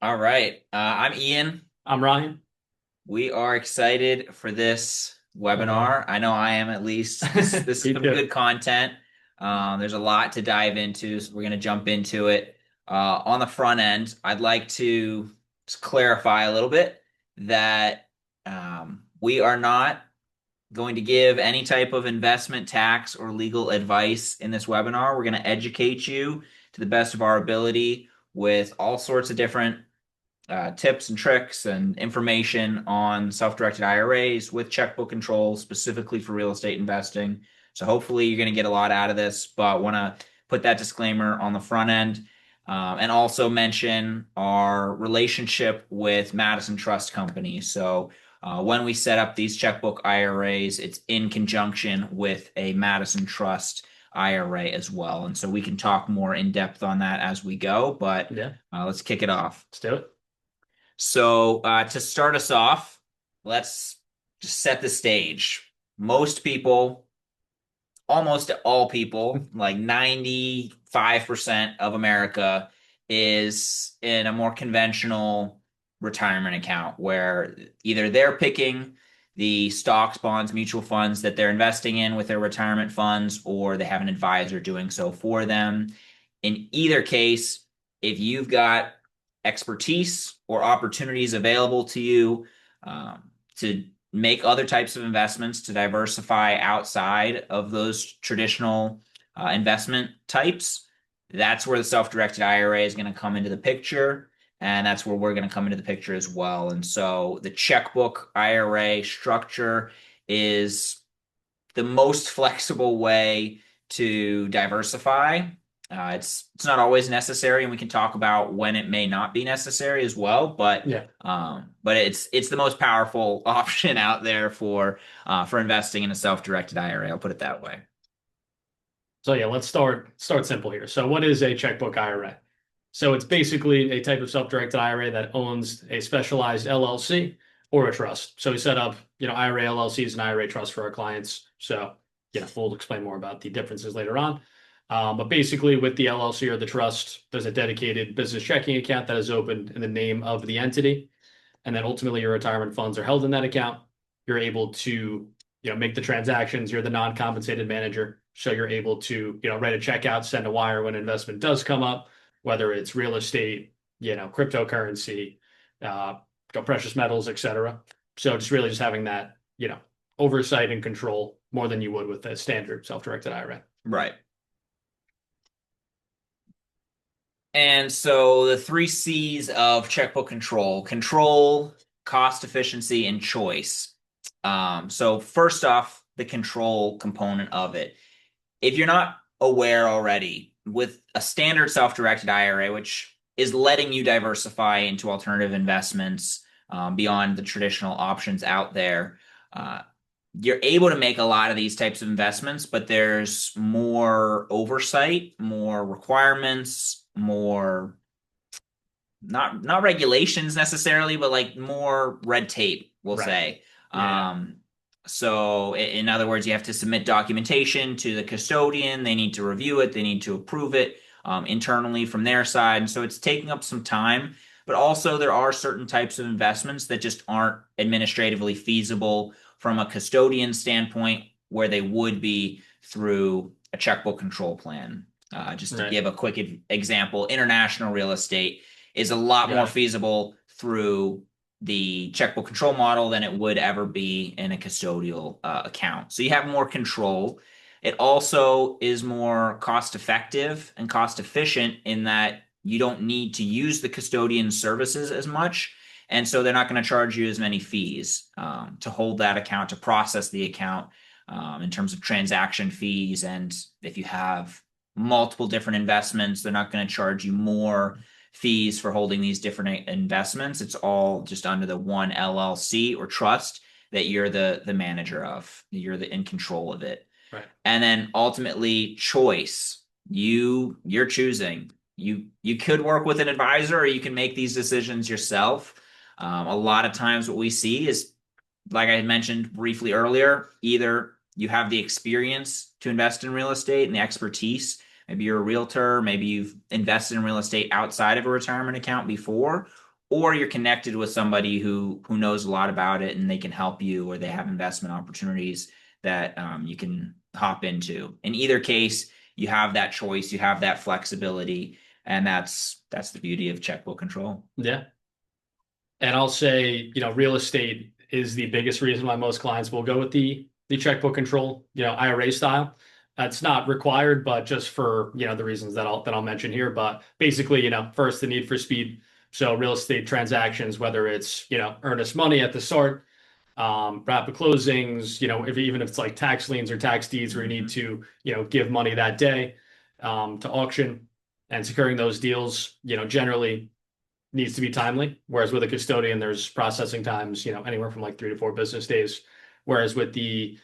All right. I'm Ian. I'm Ryan. We are excited for this Webinar. webinar. I know I am at least. This is Me some too. good content. There's a lot to dive into, so we're going to jump into it. On the front end, I'd like to just clarify a little bit that we are not going to give any type of investment tax or legal advice in this webinar. We're going to educate you to the best of our ability with all sorts of different tips and tricks and information on self-directed IRAs with checkbook control specifically for real estate investing. So hopefully you're going to get a lot out of this, but want to put that disclaimer on the front end and also mention our relationship with Madison Trust Company. So when we set up these checkbook IRAs, it's in conjunction with a Madison Trust IRA as well. And so we can talk more in depth on that as we go, but Yeah, let's kick it off. let's do it. So, to start us off, let's just set the stage. Most people, almost all people, like 95% of America is in a more conventional retirement account where either they're picking the stocks, bonds, mutual funds that they're investing in with their retirement funds, or they have an advisor doing so for them. In either case, if you've got expertise or opportunities available to you to make other types of investments to diversify outside of those traditional investment types, that's where the self-directed IRA is going to come into the picture. And that's where we're going to come into the picture as well. And so the checkbook IRA structure is the most flexible way to diversify. It's not always necessary, and we can talk about when it may not be necessary as well. Yeah. But it's the most powerful option out there for investing in a self-directed IRA. I'll put it that way. So yeah, let's start simple here. So what is a checkbook IRA? So it's basically a type of self-directed IRA that owns a specialized LLC or a trust. So we set up, IRA LLCs and IRA trusts for our clients. So we'll explain more about the differences later on. But basically, with the LLC or the trust, there's a dedicated business checking account that is opened in the name of the entity. And then ultimately your retirement funds are held in that account. You're able to, make the transactions. You're the non-compensated manager. So you're able to, write a check out, send a wire when an investment does come up, whether it's real estate, cryptocurrency, uh, precious metals, etc. So just having that, oversight and control more than you would with a standard self-directed IRA. Right. And so the three C's of checkbook control, cost efficiency, and choice. So first off, the control component of it. If you're not aware already, with a standard self-directed IRA, which is letting you diversify into alternative investments beyond the traditional options out there, uh, you're able to make a lot of these types of investments, but there's more oversight, more requirements, more not regulations necessarily, but like more red tape, we'll Right. say. Yeah. So in other words, you have to submit documentation to the custodian. They need to review it. They need to approve it internally from their side. And so it's taking up some time. But also there are certain types of investments that just aren't administratively feasible from a custodian standpoint where they would be through a checkbook control plan. Just to Right. give a quick example, international real estate is a lot more Yeah. feasible through the checkbook control model than it would ever be in a custodial account. So you have more control. It also is more cost effective and cost efficient in that you don't need to use the custodian services as much. And so they're not going to charge you as many fees to hold that account, to process the account in terms of transaction fees. And if you have multiple different investments, they're not going to charge you more fees for holding these different investments. It's all just under the one LLC or trust that you're the manager of. You're in control of it. Right. And then ultimately choice. You're choosing. You could work with an advisor or you can make these decisions yourself. A lot of times what we see is, like I had mentioned briefly earlier, either you have the experience to invest in real estate and the expertise. Maybe you're a realtor, maybe you've invested in real estate outside of a retirement account before, or you're connected with somebody who knows a lot about it and they can help you, or they have investment opportunities that you can hop into. In either case, you have that choice, you have that flexibility, and that's the beauty of checkbook control. Yeah. And I'll say, real estate is the biggest reason why most clients will go with the checkbook control, IRA style. That's not required, but just for, the reasons that I'll mention here. But basically, first the need for speed. So real estate transactions, whether it's, earnest money at the start, rapid closings, even if it's like tax liens or tax deeds where you need to, give money that day, to auction and securing those deals, generally needs to be timely. Whereas with a custodian, there's processing times, anywhere from like 3 to 4 business days. Whereas with the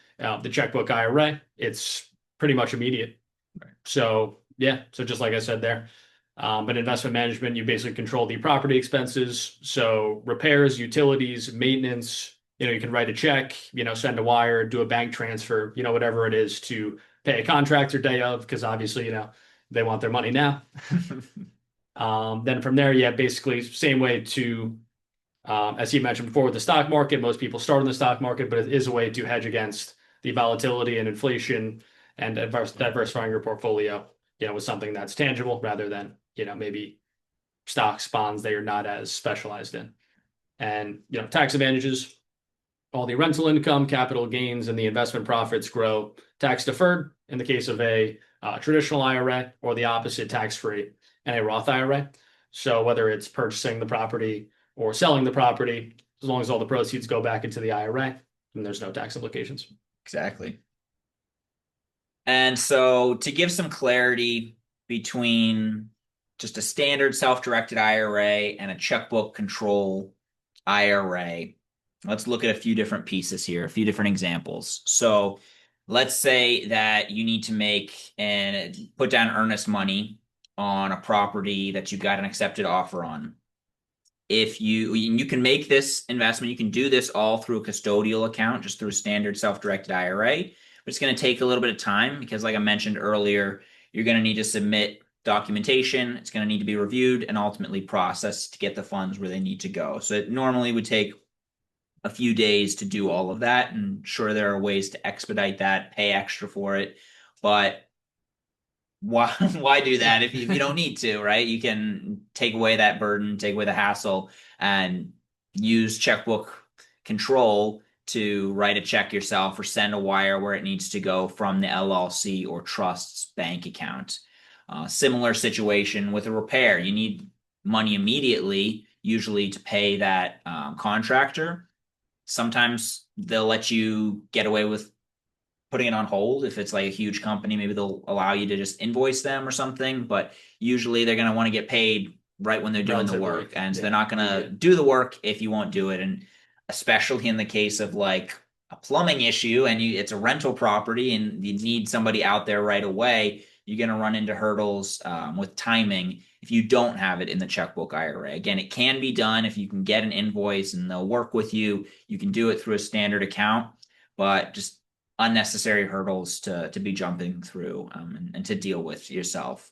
checkbook IRA, it's pretty much immediate. Right. So yeah, so just like I said there. But investment management, you basically control the property expenses. So repairs, utilities, maintenance, you can write a check, send a wire, do a bank transfer, whatever it is to pay a contractor day of, because obviously, they want their money now. Then from there, yeah, basically same way to, as you mentioned before with the stock market, most people start in the stock market, but it is a way to hedge against the volatility and inflation and diversifying your portfolio, with something that's tangible rather than, maybe stocks, bonds that you're not as specialized in. And, tax advantages, all the rental income, capital gains, and the investment profits grow tax deferred in the case of a traditional IRA, or the opposite, tax free in a Roth IRA. So whether it's purchasing the property or selling the property, as long as all the proceeds go back into the IRA, then there's no tax implications. Exactly. And so to give some clarity between just a standard self-directed IRA and a checkbook control IRA, let's look at a few different pieces here, a few different examples. So let's say that you need to make and put down earnest money on a property that you've got an accepted offer on. If you can make this investment, you can do this all through a custodial account, just through a standard self-directed IRA, but it's going to take a little bit of time because, like I mentioned earlier, you're going to need to submit documentation. It's going to need to be reviewed and ultimately processed to get the funds where they need to go. So it normally would take a few days to do all of that. And sure, there are ways to expedite that, pay extra for it, but why do that if you don't need to, right? You can take away that burden, take away the hassle, and use checkbook control to write a check yourself or send a wire where it needs to go from the LLC or trust's bank account. Similar situation with a repair. You need money immediately, usually to pay that contractor. Sometimes they'll let you get away with putting it on hold. If it's like a huge company, maybe they'll allow you to just invoice them or something, but usually they're going to want to get paid right when they're doing the work. And so they're not going to do the work if you won't do it. And especially in the case of like a plumbing issue and it's a rental property and you need somebody out there right away, you're going to run into hurdles with timing if you don't have it in the checkbook IRA. Again, it can be done if you can get an invoice and they'll work with you. You can do it through a standard account, but just unnecessary hurdles to be jumping through and to deal with yourself.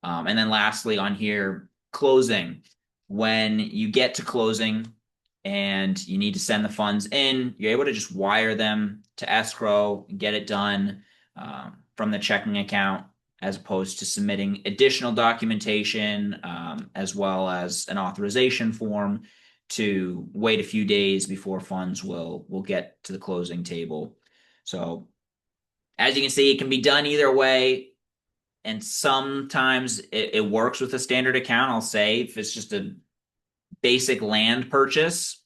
And then lastly on here, closing. When you get to closing and you need to send the funds in, you're able to just wire them to escrow and get it done from the checking account, as opposed to submitting additional documentation as well as an authorization form to wait a few days before funds will get to the closing table. So as you can see, it can be done either way. And sometimes it works with a standard account. I'll say if it's just a basic land purchase,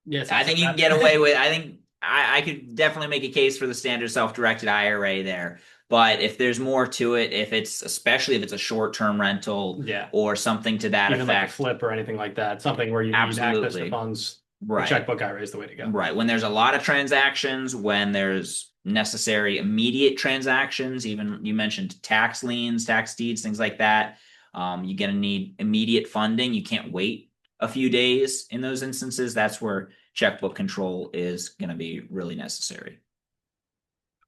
Yes, I think you can get away with. I think I could definitely make a case for the standard self-directed IRA there. But if there's more to it, if it's especially if it's a short-term rental, yeah, or something to that even like a effect, flip or anything like that, something where you need access to funds, the right? checkbook IRA is the way to go. Right. When there's a lot of transactions, when there's necessary immediate transactions, even you mentioned tax liens, tax deeds, things like that, you're going to need immediate funding. You can't wait a few days in those instances. That's where checkbook control is going to be really necessary.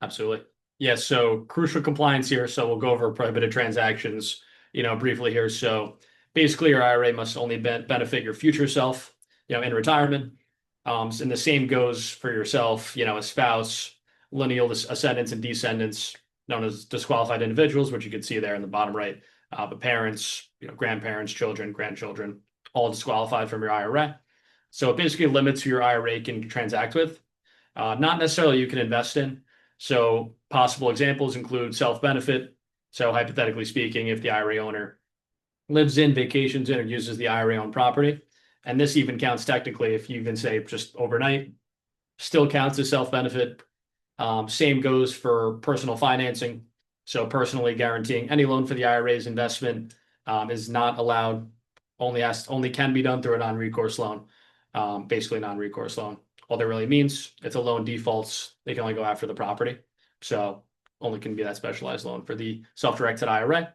Absolutely. Yeah, so crucial compliance here. So we'll go over prohibited transactions, briefly here. So basically your IRA must only benefit your future self, in retirement. And the same goes for yourself, a spouse, lineal ascendants and descendants, known as disqualified individuals, which you can see there in the bottom right. But parents, grandparents, children, grandchildren, all disqualified from your IRA. So it basically limits who your IRA can transact with. Not necessarily you can invest in. So possible examples include self-benefit. So hypothetically speaking, if the IRA owner lives in, vacations in, or uses the IRA on property, and this even counts technically if you even say just overnight, still counts as self-benefit. Same goes for personal financing. So personally guaranteeing any loan for the IRA's investment is not allowed. Only can be done through a non-recourse loan. Basically, non-recourse loan. All that really means if the loan defaults, they can only go after the property. So only can be that specialized loan for the self-directed IRA.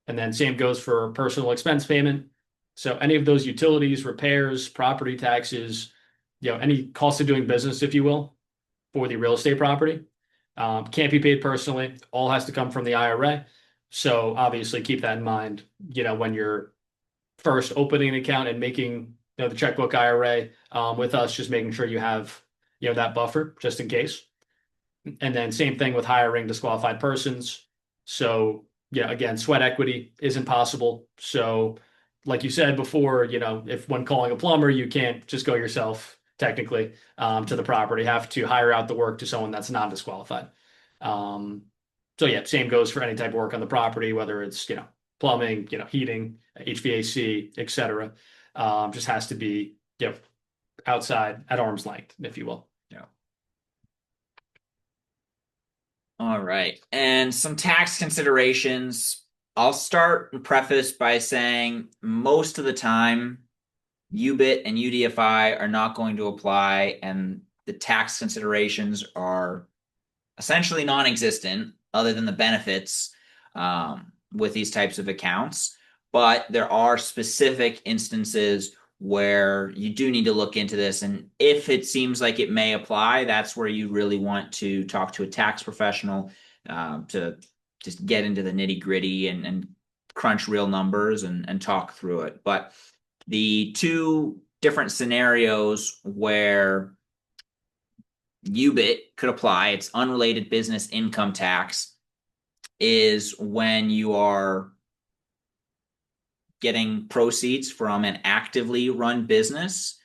And then same goes for personal expense payment. So any of those utilities, repairs, property taxes, any cost of doing business, if you will, for the real estate property, can't be paid personally. All has to come from the IRA. So obviously keep that in mind, when you're first opening an account and making, the checkbook IRA with us, just making sure you have, that buffer just in case. And then same thing with hiring disqualified persons. So yeah, again, sweat equity isn't possible. So like you said before, if when calling a plumber, you can't just go yourself technically to the property, have to hire out the work to someone that's non-disqualified. Um, so yeah, same goes for any type of work on the property, whether it's, plumbing, heating, HVAC, etc. Just has to be, outside at arm's length, if you will. Yeah. All right. And some tax considerations. I'll start and preface by saying most of the time, UBIT and UDFI are not going to apply, and the tax considerations are essentially non-existent other than the benefits with these types of accounts. But there are specific instances where you do need to look into this. And if it seems like it may apply, that's where you really want to talk to a tax professional to just get into the nitty gritty and crunch real numbers and talk through it. But the two different scenarios where UBIT could apply, it's unrelated business income tax, is when you are getting proceeds from an actively run business,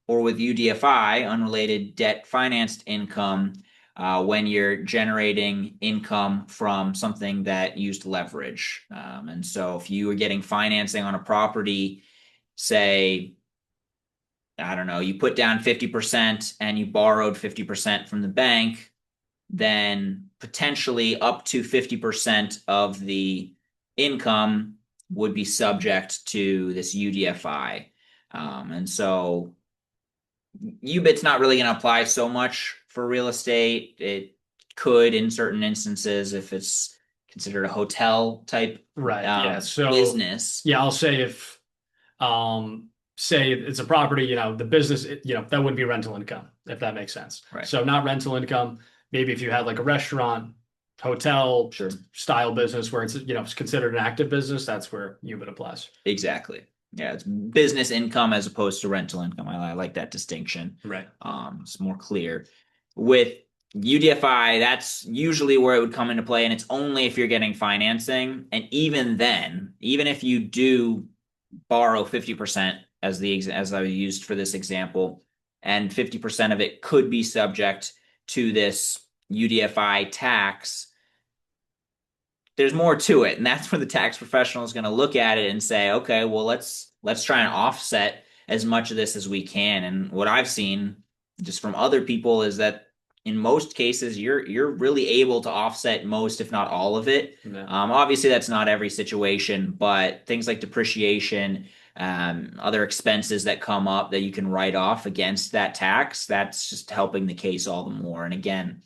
or with UDFI, unrelated debt financed income, when you're generating income from something that used leverage. And so if you were getting financing on a property, say, I don't know, you put down 50% and you borrowed 50% from the bank, then potentially up to 50% of the income would be subject to this UDFI. And so UBIT's not really going to apply so much for real estate. It could in certain instances if it's considered a hotel type business. Yeah, I'll say if say it's a property, the business, that wouldn't be rental income, if that makes sense. Right. So not rental income. Maybe if you had like a restaurant, hotel Sure. style business where it's considered an active business, that's where UBIT applies. Exactly. Yeah, it's business income as opposed to rental income. I like that distinction. Right. It's more clear. With UDFI, that's usually where it would come into play, and it's only if you're getting financing. And even then, even if you do borrow 50% as I used for this example, and 50% of it could be subject to this UDFI tax, there's more to it. And that's where the tax professional is going to look at it and say, okay, well, let's try and offset as much of this as we can. And what I've seen just from other people is that in most cases, you're really able to offset most, if not all of it. Yeah. Obviously, that's not every situation, but things like depreciation, other expenses that come up that you can write off against that tax, that's just helping the case all the more. And again,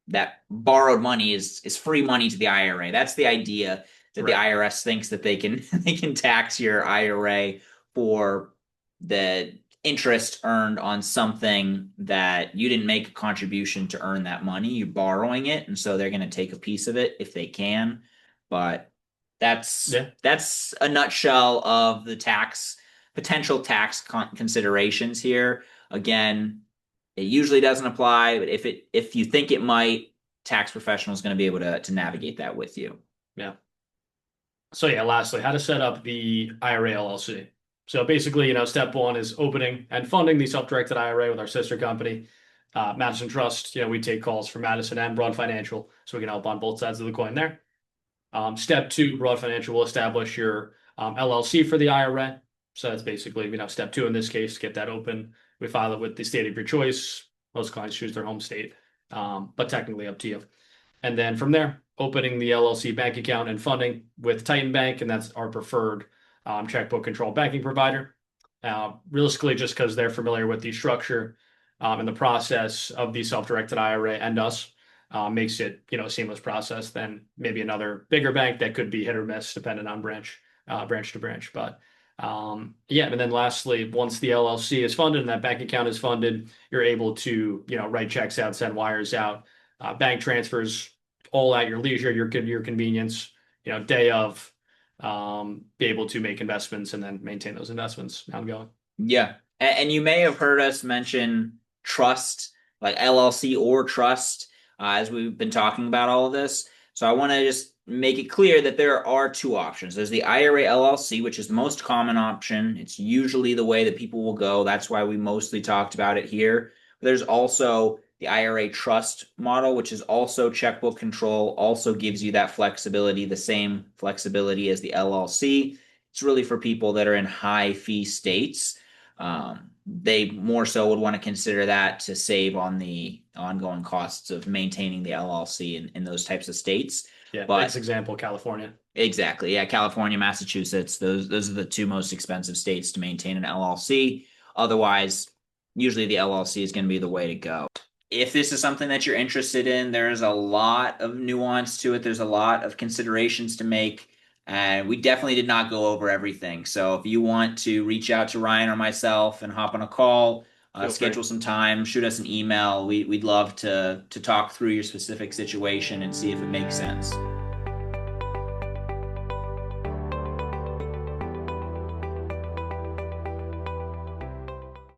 that borrowed money is free money to the IRA. That's the idea, that the IRS thinks that they can tax your IRA for the interest earned on something that you didn't make a contribution to earn that money. You're borrowing it, and so they're going to take a piece of it if they can. But That's Yeah. that's a nutshell of the potential tax considerations here. Again, it usually doesn't apply, but if you think it might, tax professional is going to be able to navigate that with you. Yeah. So yeah, lastly, how to set up the IRA LLC. So basically, step one is opening and funding the self-directed IRA with our sister company, Madison Trust. We take calls from Madison and Broad Financial, so we can help on both sides of the coin there. Step two, Broad Financial will establish your LLC for the IRA. So that's basically, step two in this case, get that open. We file it with the state of your choice. Most clients choose their home state, but technically up to you. And then from there, opening the LLC bank account and funding with Titan Bank, and that's our preferred checkbook control banking provider. Realistically, just because they're familiar with the structure and the process of the self-directed IRA and us, makes it a seamless process than maybe another bigger bank that could be hit or miss depending on branch to branch. But yeah, and then lastly, once the LLC is funded and that bank account is funded, you're able to write checks out, send wires out, bank transfers, all at your leisure, your convenience. Day of, be able to make investments and then maintain those investments ongoing. Yeah. And you may have heard us mention trust, like LLC or trust, as we've been talking about all of this. So I want to just make it clear that there are two options. There's the IRA LLC, which is the most common option. It's usually the way that people will go. That's why we mostly talked about it here. There's also the IRA trust model, which is also checkbook control, also gives you that flexibility, the same flexibility as the LLC. It's really for people that are in high fee states. They more so would want to consider that to save on the ongoing costs of maintaining the LLC in those types of states. Yeah, next But example, California. exactly, yeah, California, Massachusetts, those are the two most expensive states to maintain an LLC. Otherwise, usually the LLC is going to be the way to go. If this is something that you're interested in, there's a lot of nuance to it. There's a lot of considerations to make. And we definitely did not go over everything. So if you want to reach out to Ryan or myself and hop on a call, Feel free. schedule some time, shoot us an email. We'd love to talk through your specific situation and see if it makes sense.